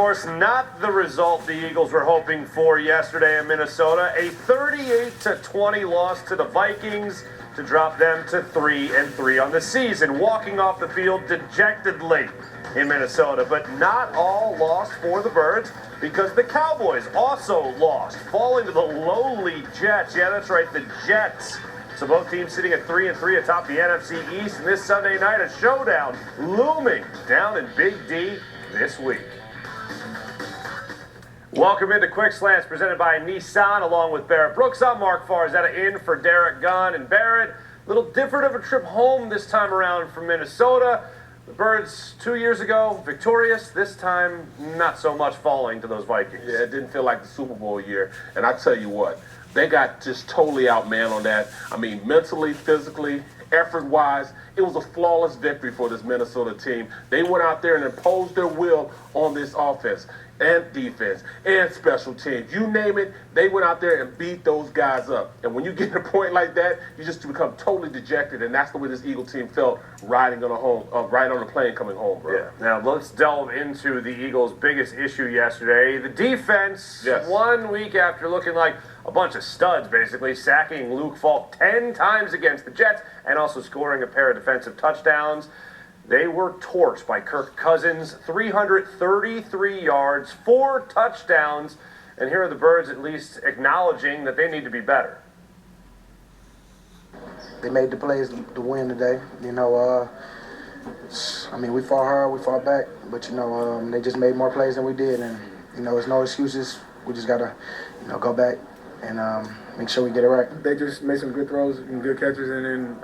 course, not the result the Eagles were hoping for yesterday in Minnesota. A 38-20 loss to the Vikings to drop them to 3-3 on the season, walking off the field dejectedly in Minnesota. But not all lost for the Birds, because the Cowboys also lost, falling to the lowly Jets. Yeah, that's right, the Jets. So both teams sitting at 3-3 atop the NFC East, and this Sunday night, a showdown looming down in Big D this week. Welcome into Quick Slants, presented by Nissan, along with Barrett Brooks. I'm Marc Farzetta in for Derek Gunn and Barrett. A little different of a trip home this time around from Minnesota. The Birds 2 years ago, victorious. This time, not so much falling to those Vikings. Yeah, it didn't feel like the Super Bowl year. And I tell you what, they got just totally outmanned on that. I mean, mentally, physically, effort-wise, it was a flawless victory for this Minnesota team. They went out there and imposed their will on this offense and defense and special teams. You name it, they went out there and beat those guys up. And when you get to a point like that, you just become totally dejected, and that's the way this Eagle team felt riding on the plane coming home, bro. Yeah. Now let's delve into the Eagles' biggest issue yesterday. The defense, yes. 1 week after looking like a bunch of studs, basically, sacking Luke Falk 10 times against the Jets and also scoring a pair of defensive touchdowns. They were torched by Kirk Cousins, 333 yards, 4 touchdowns, and here are the Birds at least acknowledging that they need to be better. They made the plays to win today. You know, I mean, we fought hard, we fought back, but, you know, they just made more plays than we did, and, you know, there's no excuses. We just got to, you know, go back and make sure we get it right. They just made some good throws and good catches, and then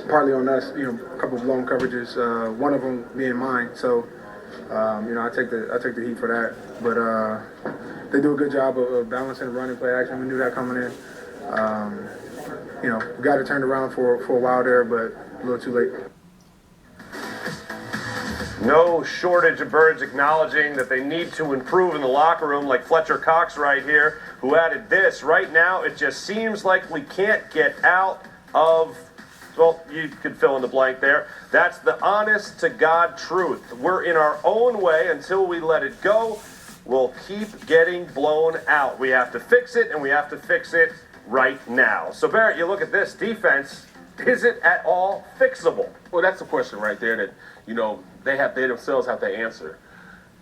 partly on us, you know, a couple of blown coverages, one of them being mine. So, you know, I take the heat for that. But they do a good job of balancing run and play action. We knew that coming in. You know, we got it turned around for a while there, but a little too late. No shortage of Birds acknowledging that they need to improve in the locker room, like Fletcher Cox right here, who added this. Right now, it just seems like we can't get out of, well, you could fill in the blank there. That's the honest to God truth. We're in our own way until we let it go. We'll keep getting blown out. We have to fix it, and we have to fix it right now. So, Barrett, you look at this defense. Is it at all fixable? Well, that's the question right there that, you know, they themselves have to answer.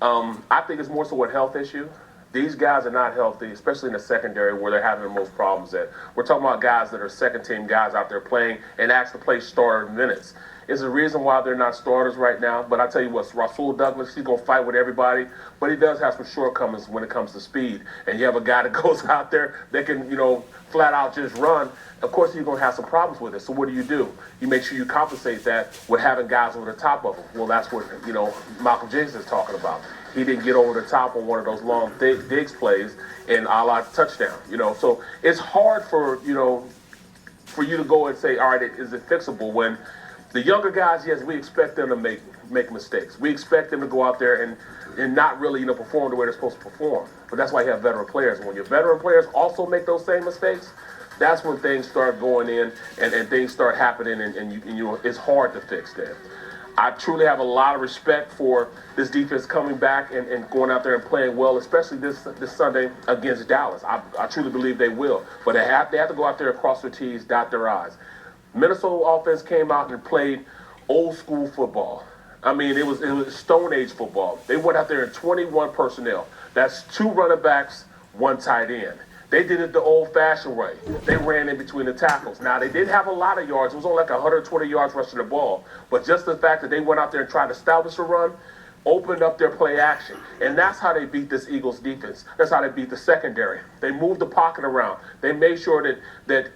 I think it's more so a health issue. These guys are not healthy, especially in the secondary where they're having the most problems at. We're talking about guys that are second-team guys out there playing and actually play starter minutes. It's a reason why they're not starters right now, but I tell you what, Rasul Douglas, he's going to fight with everybody, but he does have some shortcomings when it comes to speed. And you have a guy that goes out there that can, you know, flat out just run. Of course, he's going to have some problems with it. So what do? You make sure you compensate that with having guys over the top of him. Well, that's what, you know, Malcolm Jenkins is talking about. He didn't get over the top on one of those long digs plays and a la touchdown, you know. So it's hard for you to go and say, all right, is it fixable? When the younger guys, yes, we expect them to make mistakes. We expect them to go out there and not really, you know, perform the way they're supposed to perform. But that's why you have veteran players. And when your veteran players also make those same mistakes, that's when things start going in and things start happening, and you know, it's hard to fix that. I truly have a lot of respect for this defense coming back and going out there and playing well, especially this Sunday against Dallas. I truly believe they will. But they have to go out there and cross their T's, dot their I's. Minnesota offense came out and played old school football. I mean, it was Stone Age football. They went out there in 21 personnel. That's 2 running backs, 1 tight end. They did it the old-fashioned way. They ran in between the tackles. Now, they didn't have a lot of yards. It was only like 120 yards rushing the ball. But just the fact that they went out there and tried to establish a run opened up their play action. And that's how they beat this Eagles defense. That's how they beat the secondary. They moved the pocket around. They made sure that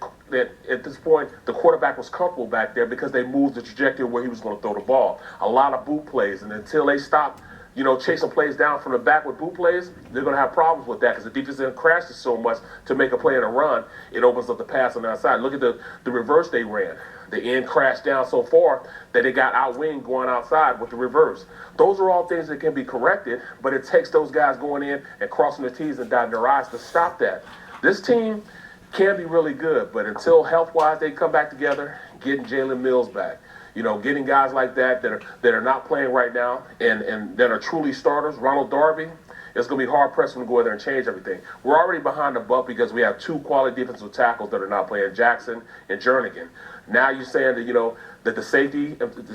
at this point the quarterback was comfortable back there because they moved the trajectory where he was going to throw the ball. A lot of boot plays. And until they stopped, you know, chasing plays down from the back with boot plays, they're going to have problems with that because the defense didn't crash it so much to make a play in a run. It opens up the pass on the outside. Look at the reverse they ran. The end crashed down so far that they got outwinged going outside with the reverse. Those are all things that can be corrected, but it takes those guys going in and crossing their T's and dotting their I's to stop that. This team can be really good, but until health-wise they come back together, getting Jalen Mills back, Getting guys like that are not playing right now and that are truly starters. Ronald Darby, it's going to be hard pressed to go in there and change everything. We're already behind the buck because we have 2 quality defensive tackles that are not playing, Jackson and Jernigan. Now you're saying that that the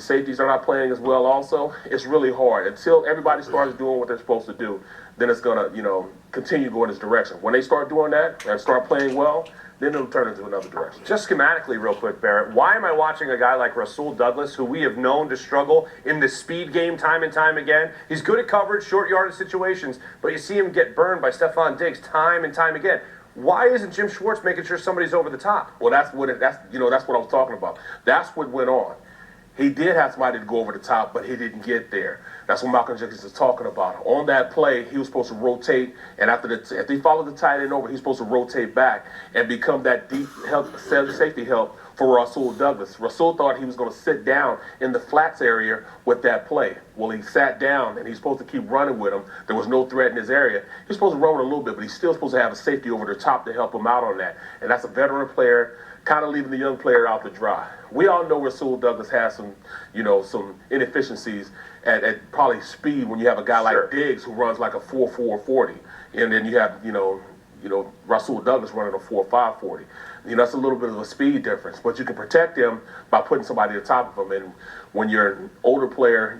safeties are not playing as well. Also, it's really hard until everybody starts doing what they're supposed to do. Then it's going to continue going this direction. When they start doing that and start playing well, then it'll turn into another direction. Just schematically, real quick, Barrett, why am I watching a guy like Rasul Douglas, who we have known to struggle in the speed game time and time again? He's good at coverage, short yardage situations, but you see him get burned by Stephon Diggs time and time again. Why isn't Jim Schwartz making sure somebody's over the top? Well, that's what I was talking about. That's what went on. He did have somebody to go over the top, but he didn't get there. That's what Malcolm Jenkins is talking about. On that play, he was supposed to rotate, and after he followed the tight end over, he was supposed to rotate back and become that deep safety help for Rasul Douglas. Rasul thought he was going to sit down in the flats area with that play. Well, he sat down, and he's supposed to keep running with him. There was no threat in his area. He's supposed to run with a little bit, but he's still supposed to have a safety over the top to help him out on that. And that's a veteran player, kind of leaving the young player out to dry. We all know Rasul Douglas has some inefficiencies at probably speed when you have a guy like Diggs who runs like a 4.440, and then you have Rasul Douglas running a 4.5 40. That's a little bit of a speed difference, but you can protect him by putting somebody on top of him. And when you're an older player,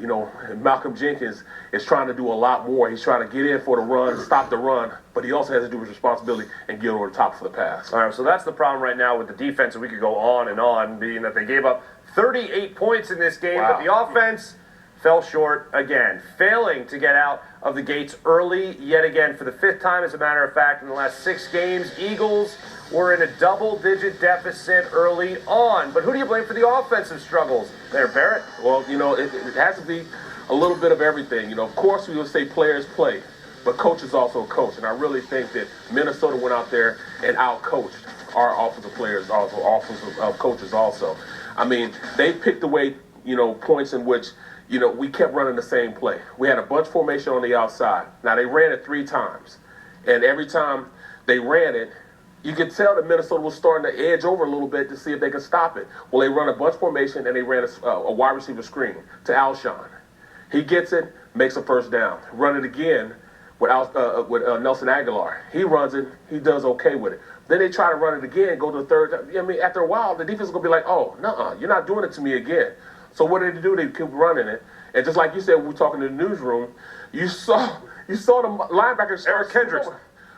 Malcolm Jenkins is trying to do a lot more. He's trying to get in for the run, stop the run, but he also has to do his responsibility and get over the top for the pass. All right, so that's the problem right now with the defense, and we could go on, being that they gave up 38 points in this game, Wow. but the offense fell short again, failing to get out of the gates early yet again for the 5th time, as a matter of fact, in the last 6 games. Eagles were in a double-digit deficit early on. But who do you blame for the offensive struggles there, Barrett? Well, it has to be a little bit of everything. Of course, we would say players play, but coaches also coach. And I really think that Minnesota went out there and out-coached our offensive players, also offensive coaches also. I mean, they picked away, points in which we kept running the same play. We had a bunch formation on the outside. Now, they ran it 3 times. And every time they ran it, you could tell that Minnesota was starting to edge over a little bit to see if they could stop it. Well, they run a bunch formation, and they ran a wide receiver screen to Alshon. He gets it, makes a first down. Run it again with Nelson Aguilar. He runs it. He does okay with it. Then they try to run it again, go to the third. After a while, the defense is going to be like, oh, nuh-uh, you're not doing it to me again. So what did they do? They keep running it. And just like you said, we were talking in the newsroom, you saw the linebacker start Eric Kendricks.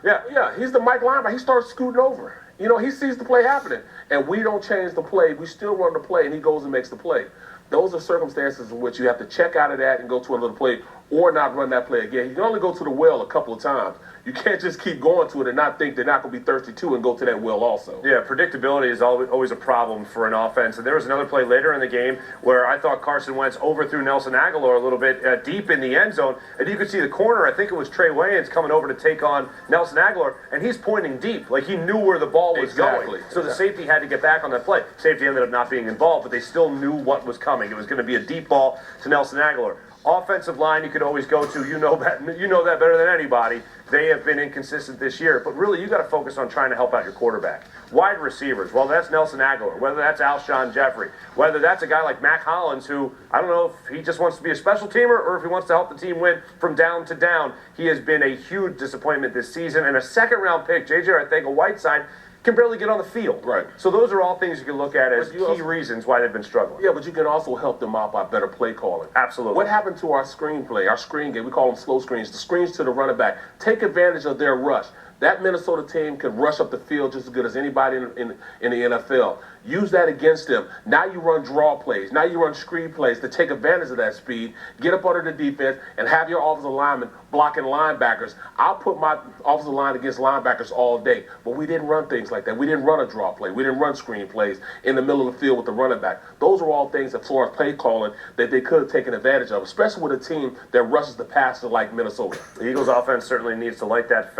Yeah, he's the Mike linebacker. He starts scooting over. He sees the play happening. And we don't change the play. We still run the play, and he goes and makes the play. Those are circumstances in which you have to check out of that and go to another play or not run that play again. You can only go to the well a couple of times. You can't just keep going to it and not think they're not going to be thirsty too and go to that well also. Yeah, predictability is always a problem for an offense. And there was another play later in the game where I thought Carson Wentz overthrew Nelson Aguilar a little bit deep in the end zone. And you could see the corner, I think it was Trey Wayans, coming over to take on Nelson Aguilar. And he's pointing deep, like he knew where the ball was going. So the safety had to get back on that play. Safety ended up not being involved, but they still knew what was coming. It was going to be a deep ball to Nelson Aguilar. Offensive line you could always go to. You know that better than anybody. They have been inconsistent this year. But really, you got to focus on trying to help out your quarterback. Wide receivers, well, that's Nelson Aguilar, whether that's Alshon Jeffrey, whether that's a guy like Mac Hollins, who I don't know if he just wants to be a special teamer or if he wants to help the team win from down to down. He has been a huge disappointment this season. And a second-round pick, J.J. Arcega-Whiteside, can barely get on the field. Right. So those are all things you can look at as key reasons why they've been struggling. Yeah, but you can also help them out by better play calling. Absolutely. What happened to our screen play, our screen game? We call them slow screens. The screens to the running back. Take advantage of their rush. That Minnesota team can rush up the field just as good as anybody in the NFL. Use that against them. Now you run draw plays. Now you run screen plays to take advantage of that speed. Get up under the defense and have your offensive linemen blocking linebackers. I'll put my offensive line against linebackers all day. But we didn't run things like that. We didn't run a draw play. We didn't run screen plays in the middle of the field with the running back. Those are all things as far as play calling that they could have taken advantage of, especially with a team that rushes the passer like Minnesota. The Eagles' offense certainly needs to light that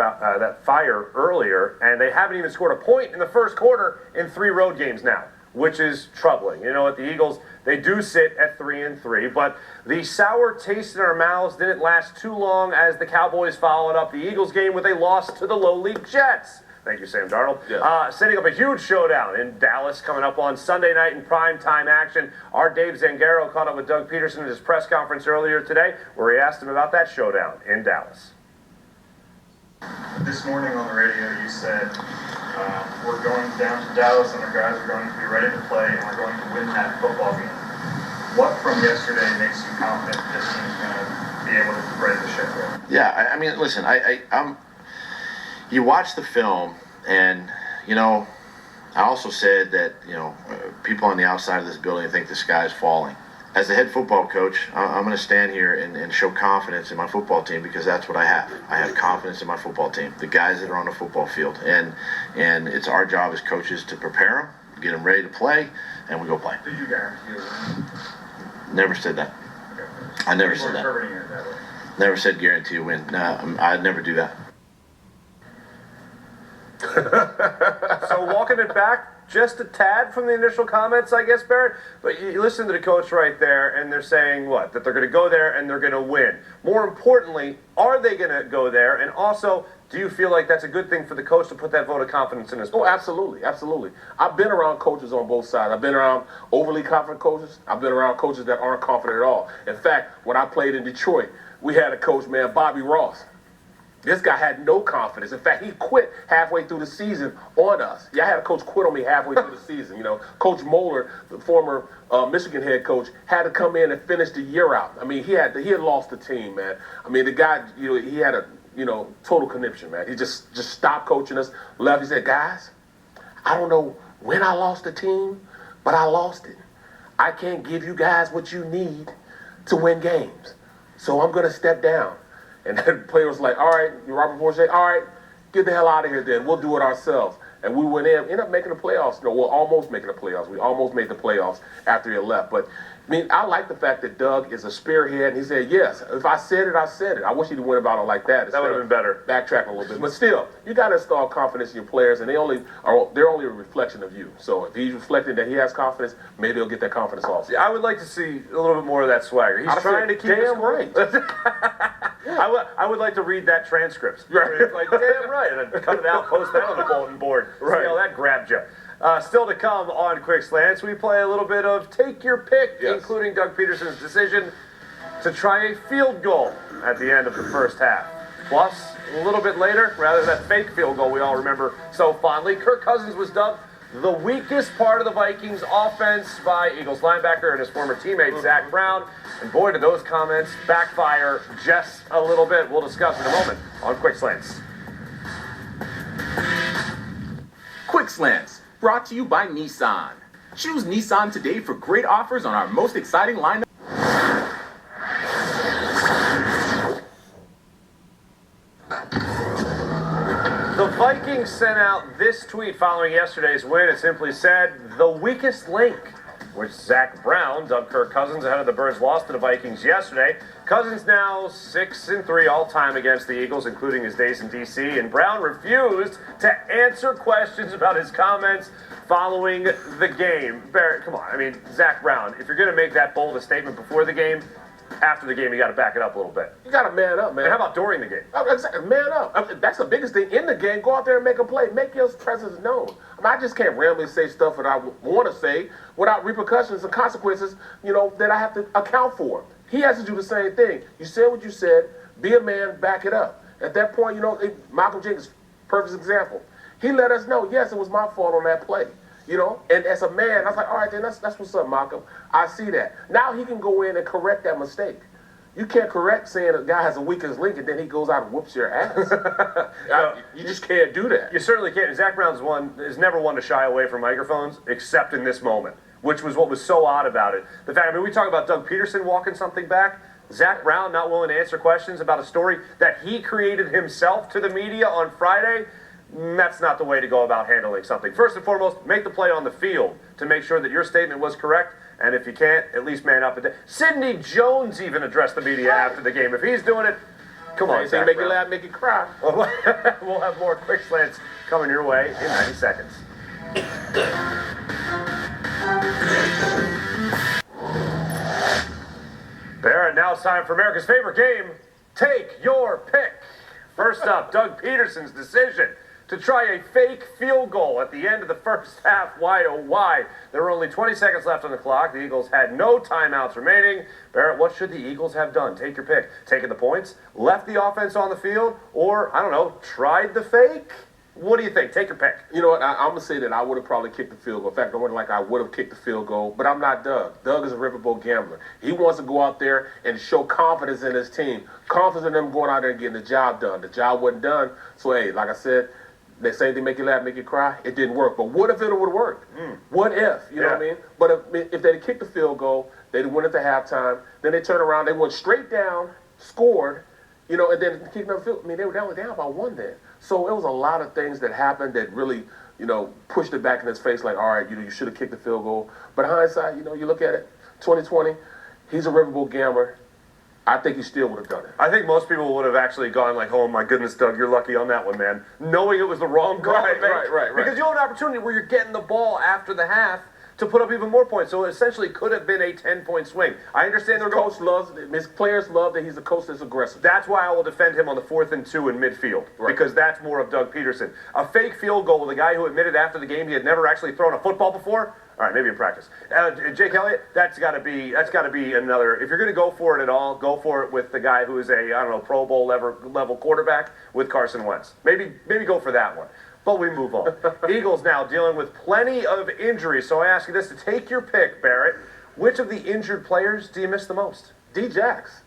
fire earlier, and they haven't even scored a point in the first quarter in 3 road games now, which is troubling. You know what, the Eagles, they do sit at 3-3, but the sour taste in our mouths didn't last too long as the Cowboys followed up the Eagles game with a loss to the lowly Jets. Thank you, Sam Darnold. Yeah. Setting up a huge showdown in Dallas coming up on Sunday night in prime time action. Our Dave Zangaro caught up with Doug Peterson at his press conference earlier today, where he asked him about that showdown in Dallas. This morning on the radio, you said, we're going down to Dallas and our guys are going to be ready to play and we're going to win that football game. What from yesterday makes you confident this team's going to be able to right the ship here? Yeah, I mean, listen, I'm. You watch the film, and I also said that people on the outside of this building think the sky is falling. As the head football coach, I'm going to stand here and show confidence in my football team because that's what I have. I have confidence in my football team, the guys that are on the football field, and it's our job as coaches to prepare them, get them ready to play, and we go play. Did you guarantee a win? Never said that. Okay. I never said that. Interpreting it that way. Never said guarantee a win. No, I'd never do that. So walking it back just a tad from the initial comments, I guess, Barrett. But you listen to the coach right there, and they're saying what? That they're going to go there and they're going to win. More importantly, are they going to go there? And also, do you feel like that's a good thing for the coach to put that vote of confidence in his play? Oh, absolutely, absolutely. I've been around coaches on both sides. I've been around overly confident coaches. I've been around coaches that aren't confident at all. In fact, when I played in Detroit, we had a coach, man, Bobby Ross. This guy had no confidence. In fact, he quit halfway through the season on us. Yeah, I had a coach quit on me halfway through the season. Coach Moeller, the former Michigan head coach, had to come in and finish the year out. I mean, he had lost the team, man. I mean, the guy, he had a total conniption, man. He just stopped coaching us, left. He said, guys, I don't know when I lost the team, but I lost it. I can't give you guys what you need to win games, so I'm going to step down. And then the player was like, all right, Robert Bourget, all right, get the hell out of here then. We'll do it ourselves. And we went in, ended up making the playoffs. No, well, almost making the playoffs. We almost made the playoffs after he left. But, I mean, I like the fact that Doug is a spearhead. And he said, yes, if I said it, I said it. I wish he'd went about it like that. That would have been better. Backtracking a little bit. But still, you got to install confidence in your players, and they're only a reflection of you. So if he's reflecting that he has confidence, maybe he'll get that confidence also. Yeah, I would like to see a little bit more of that swagger. He's trying to keep us damn right. Yeah. I would like to read that transcript. Right. Like, damn right. And then cut it out, post that on the bulletin board. Right. See how that grabbed you. Still to come on Quick Slants, we play a little bit of Take Your Pick, yes, including Doug Peterson's decision to try a field goal at the end of the first half. Plus, a little bit later, rather than that fake field goal we all remember so fondly, Kirk Cousins was dubbed the weakest part of the Vikings offense by Eagles linebacker and his former teammate, Zac Brown. And boy, did those comments backfire just a little bit. We'll discuss in a moment on Quick Slants. Quick Slants, brought to you by Nissan. Choose Nissan today for great offers on our most exciting lineup. The Vikings sent out this tweet following yesterday's win. It simply said, the weakest link, which Zac Brown dubbed Kirk Cousins ahead of the Birds' loss to the Vikings yesterday. Cousins now 6-3 all-time against the Eagles, including his days in D.C., and Brown refused to answer questions about his comments following the game. Barrett, come on. I mean, Zac Brown, if you're going to make that bold a statement before the game, after the game, you got to back it up a little bit. You got to man up, man. And how about during the game? Man up. I mean, that's the biggest thing in the game. Go out there and make a play. Make your presence known. I mean, I just can't randomly say stuff that I want to say without repercussions and consequences, that I have to account for. He has to do the same thing. You said what you said. Be a man. Back it up. At that point, Malcolm Jenkins, perfect example. He let us know, yes, it was my fault on that play. And as a man, I was like, all right, then that's what's up, Malcolm. I see that. Now he can go in and correct that mistake. You can't correct saying a guy has a weakest link and then he goes out and whoops your ass. You just can't do that. You certainly can't. Zac Brown's is never one to shy away from microphones, except in this moment, which was what was so odd about it. The fact, we talk about Doug Peterson walking something back. Zac Brown not willing to answer questions about a story that he created himself to the media on Friday. That's not the way to go about handling something. First and foremost, make the play on the field to make sure that your statement was correct. And if you can't, at least man up. Sidney Jones even addressed the media after the game. If he's doing it, come on, Zac make Brown. you laugh, make you cry. We'll have more Quick Slants coming your way in 90 seconds. Barrett, now it's time for America's favorite game, Take Your Pick. First up, Doug Peterson's decision to try a fake field goal at the end of the first half. Why, oh why? There were only 20 seconds left on the clock. The Eagles had no timeouts remaining. Barrett, what should the Eagles have done? Take your pick. Taken the points, left the offense on the field, or, I don't know, tried the fake? What do you think? Take your pick. You know what? I'm going to say that I would have probably kicked the field goal. In fact, I would have kicked the field goal, but I'm not Doug. Doug is a riverboat gambler. He wants to go out there and show confidence in his team, confidence in them going out there and getting the job done. The job wasn't done. So, hey, like I said, they say they make you laugh, make you cry. It didn't work. But what if it would have worked? What if? You know what I mean? But if they'd kicked the field goal, they'd win at the halftime. Then they turned around, they went straight down, scored, and then kicked another field. I mean, they were down by one then. So it was a lot of things that happened that really, pushed it back in his face like, all right, you should have kicked the field goal. But hindsight, you look at it, 2020, he's a riverboat gambler. I think he still would have done it. I think most people would have actually gone like, oh my goodness, Doug, you're lucky on that one, man. Knowing it was the wrong call. Right. Because you have an opportunity where you're getting the ball after the half to put up even more points. So it essentially could have been a 10-point swing. I understand His players love that he's a coach that's aggressive. That's why I will defend him on the 4th and 2 in midfield, because that's more of Doug Peterson. A fake field goal with a guy who admitted after the game he had never actually thrown a football before. All right, maybe in practice. Jake Elliott, that's got to be another. If you're going to go for it at all, go for it with the guy who is a Pro Bowl level quarterback with Carson Wentz. Maybe go for that one. But we move on. Eagles now dealing with plenty of injuries. So I ask you this to take your pick, Barrett. Which of the injured players do you miss the most? D-Jax.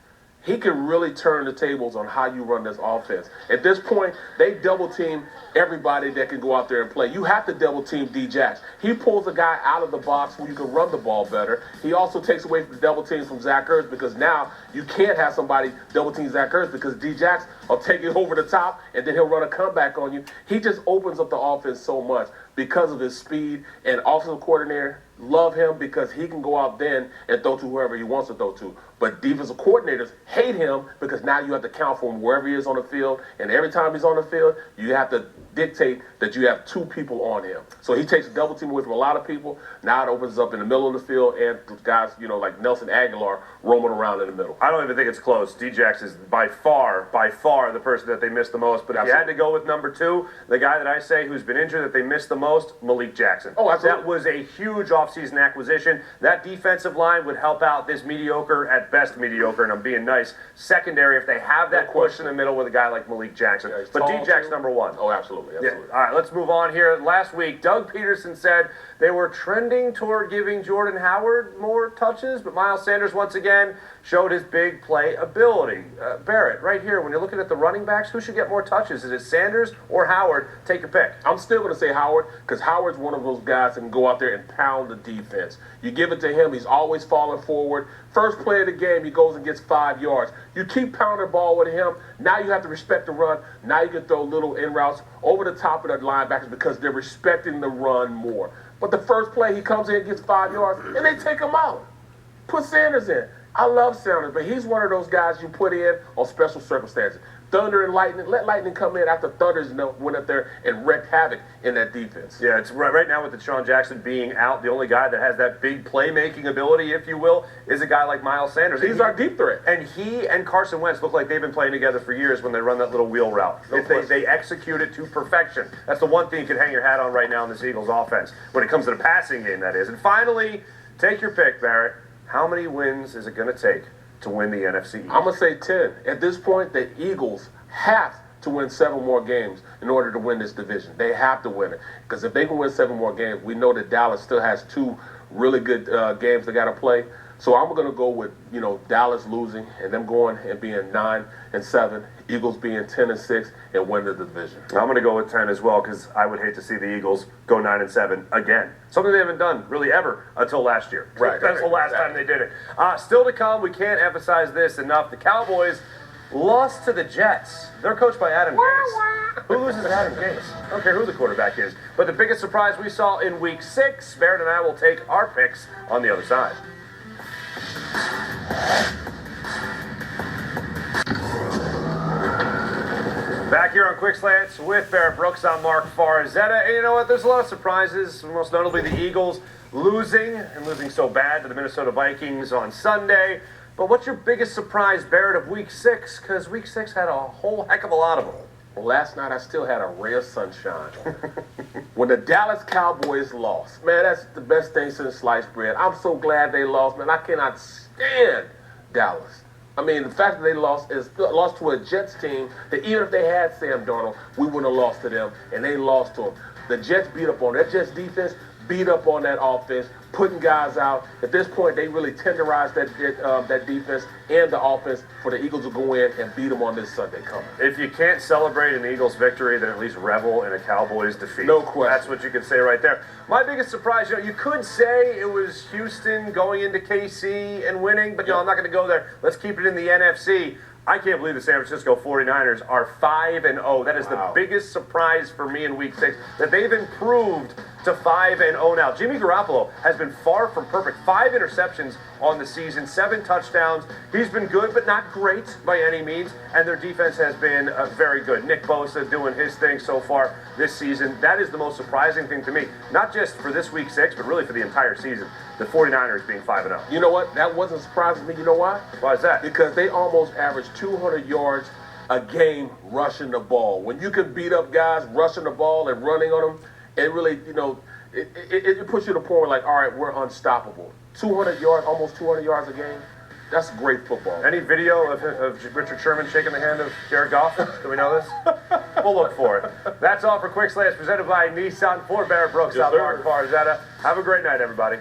He can really turn the tables on how you run this offense. At this point, they double team everybody that can go out there and play. You have to double team D-Jax. He pulls a guy out of the box where you can run the ball better. He also takes away the double teams from Zach Ertz, because now you can't have somebody double team Zach Ertz because D-Jax will take it over the top and then he'll run a comeback on you. He just opens up the offense so much because of his speed, and offensive coordinator love him because he can go out then and throw to whoever he wants to throw to. But defensive coordinators hate him because now you have to count for him wherever he is on the field, and every time he's on the field, you have to dictate that you have two people on him. So he takes a double team away from a lot of people. Now it opens up in the middle of the field, and guys, like Nelson Aguilar roaming around in the middle. I don't even think it's close. D-Jax is by far the person that they miss the most. But if you had to go with number 2, the guy that I say who's been injured that they missed the most, Malik Jackson. Oh, absolutely. That was a huge offseason acquisition. That defensive line would help out this mediocre, at best mediocre, and I'm being nice, secondary if they have that push in the middle with a guy like Malik Jackson. Yeah, but D-Jax number 1. Oh, absolutely. Yeah. All right, let's move on here. Last week, Doug Peterson said they were trending toward giving Jordan Howard more touches, but Miles Sanders once again showed his big play ability. Barrett, right here, when you're looking at the running backs, who should get more touches? Is it Sanders or Howard? Take your pick. I'm still going to say Howard, because Howard's one of those guys that can go out there and pound the defense. You give it to him, he's always falling forward. First play of the game, he goes and gets 5 yards. You keep pounding the ball with him, now you have to respect the run. Now you can throw little in routes over the top of the linebackers because they're respecting the run more. But the first play, he comes in and gets 5 yards, and they take him out. Put Sanders in. I love Sanders, but he's one of those guys you put in on special circumstances. Thunder and lightning, let lightning come in after Thunder's went up there and wreaked havoc in that defense. Yeah, it's right now with Deshaun Jackson being out, the only guy that has that big playmaking ability, if you will, is a guy like Miles Sanders. He's our deep threat. And he and Carson Wentz look like they've been playing together for years when they run that little wheel route. They execute it to perfection. That's the one thing you can hang your hat on right now in this Eagles offense, when it comes to the passing game, that is. And finally, take your pick, Barrett. How many wins is it going to take to win the NFC East? I'm going to say 10. At this point, the Eagles have to win 7 more games in order to win this division. They have to win it. Because if they can win 7 more games, we know that Dallas still has 2 really good games they got to play. So I'm going to go with, Dallas losing and them going and being 9-7, Eagles being 10-6, and win the division. I'm going to go with 10 as well, because I would hate to see the Eagles go 9-7 again. Something they haven't done really ever until last year. Right. That's the last time they did it. Still to come, we can't emphasize this enough. The Cowboys lost to the Jets. They're coached by Adam Gase. Who loses to Adam Gase? I don't care who the quarterback is. But the biggest surprise we saw in Week 6, Barrett and I will take our picks on the other side. Back here on Quick Slants with Barrett Brooks, I'm Marc Farzetta. And you know what? There's a lot of surprises, most notably the Eagles losing so bad to the Minnesota Vikings on Sunday. But what's your biggest surprise, Barrett, of Week 6? Because Week 6 had a whole heck of a lot of them. Last night I still had a ray of sunshine. When the Dallas Cowboys lost, man, that's the best thing since sliced bread. I'm so glad they lost, man. I cannot stand Dallas. I mean, the fact that they lost to a Jets team that even if they had Sam Darnold, we wouldn't have lost to them, and they lost to them. The Jets beat up on that Jets defense, beat up on that offense, putting guys out. At this point, they really tenderized that defense and the offense for the Eagles to go in and beat them on this Sunday coming. If you can't celebrate an Eagles victory, then at least revel in a Cowboys defeat. No question. That's what you can say right there. My biggest surprise, you could say it was Houston going into KC and winning, but I'm not going to go there. Let's keep it in the NFC. I can't believe the San Francisco 49ers are 5-0. That is the biggest surprise for me in Week 6, that they've improved to 5-0 now. Jimmy Garoppolo has been far from perfect. 5 interceptions on the season, 7 touchdowns. He's been good, but not great by any means, and their defense has been very good. Nick Bosa doing his thing so far this season. That is the most surprising thing to me, not just for this Week 6, but really for the entire season, the 49ers being 5-0. You know what? That wasn't surprising me. You know why? Why is that? Because they almost averaged 200 yards a game rushing the ball. When you can beat up guys rushing the ball and running on them, it really, it puts you to the point where, like, all right, we're unstoppable. 200 yards, almost 200 yards a game. That's great football. Any video of Richard Sherman shaking the hand of Jared Goff? Do we know this? We'll look for it. That's all for Quick Slants presented by Nissan for Barrett Brooks. Yes, I'm Marc Farzetta. Have a great night, everybody.